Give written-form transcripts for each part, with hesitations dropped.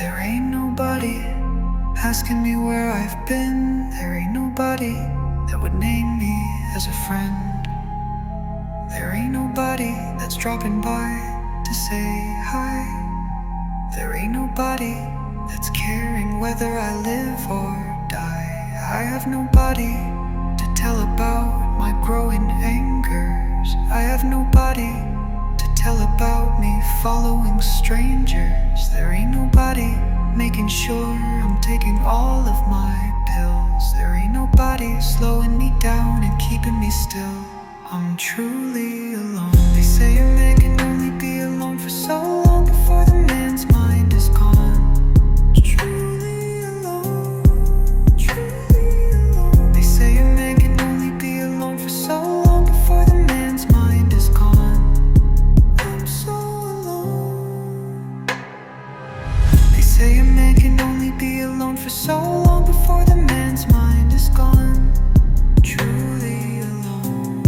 There ain't nobody asking me where I've been. There ain't nobody that would name me as a friend. There ain't nobody that's dropping by to say hi. There ain't nobody that's caring whether I live or die. I have nobody to tell about my growing angers. I have nobody to tell about me following strangers. There ain't nobody making sure I'm taking all of my pills. There ain't nobody slowing me down and keeping me still. I'm truly alone. They say a man can only be alone for so long before the man's mind is gone. Truly alone, truly alone. They say a man can only be alone for so long before the man's mind is gone. I'm so alone. They say a man can only be alone for so long before the man's mind is gone. Truly alone.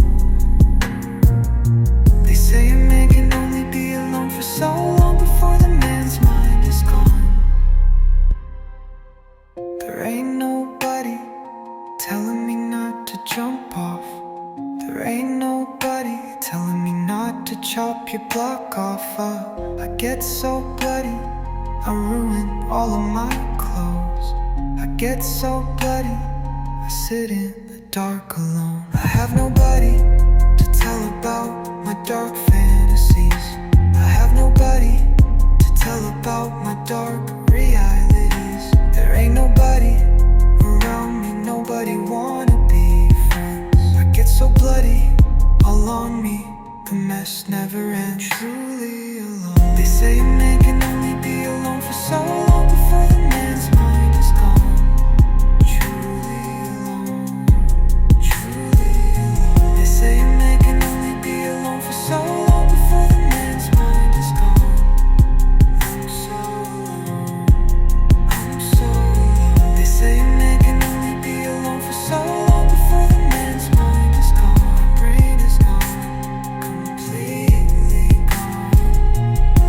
They say a man can only be alone for so long before the man's mind is gone. There ain't nobody telling me not to jump off. There ain't nobody telling me not to chop your block off. I get so bloody, I ruin all of my clothes. I get so bloody, I sit in the dark alone. I have nobody to tell about my dark fantasies. I have nobody to tell about my dark realities. There ain't nobody around me, nobody wanna be friends. I get so bloody, all on me, the mess never ends. Truly alone. They say a man can only be alone for so long before the man's mind is gone. Truly alone, truly alone. They say a man can only be alone for so long before the man's mind is gone. I'm so alone, I'm so alone. They say a man can only be alone for so long before the man's mind is gone. My brain is gone, completely gone.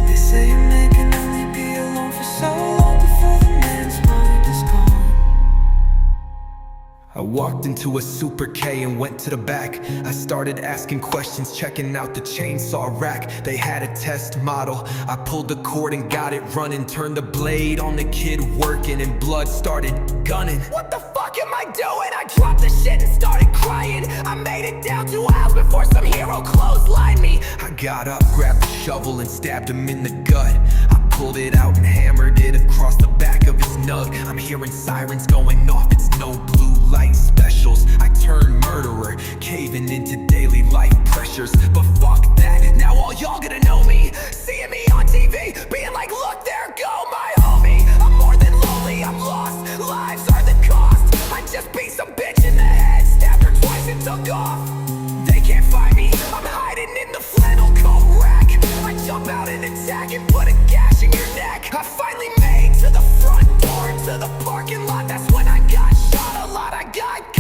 They say a man can only be alone for so long before the man's mind is gone. I walked into a Super K and went to the back. I started asking questions, checking out the chainsaw rack. They had a test model. I pulled the cord and got it running. Turned the blade on the kid working and blood started gunning. What the fuck am I doing? I dropped the shit and started crying. I made it down 2 aisles before some hero clotheslined me. I got up, grabbed the shovel and stabbed him in the gut. I pulled it out and hammered it across the back of his nug. I'm hearing sirens going off, it's no blue light specials. I turned murderer, caving into daily life pressures. But fuck that, now all y'all gonna know me. Seeing me on TV, being like, look, there go my homie. I'm more than lonely, I'm lost, lives are the cost. I just beat some bitch in the head, stabbed her twice and took off. They can't find me, I'm hiding in the flannel coat rack. I jump out and attack and put a gash in your neck. I finally made to the front door, to the parking lot. That's when I got shot a lot. I got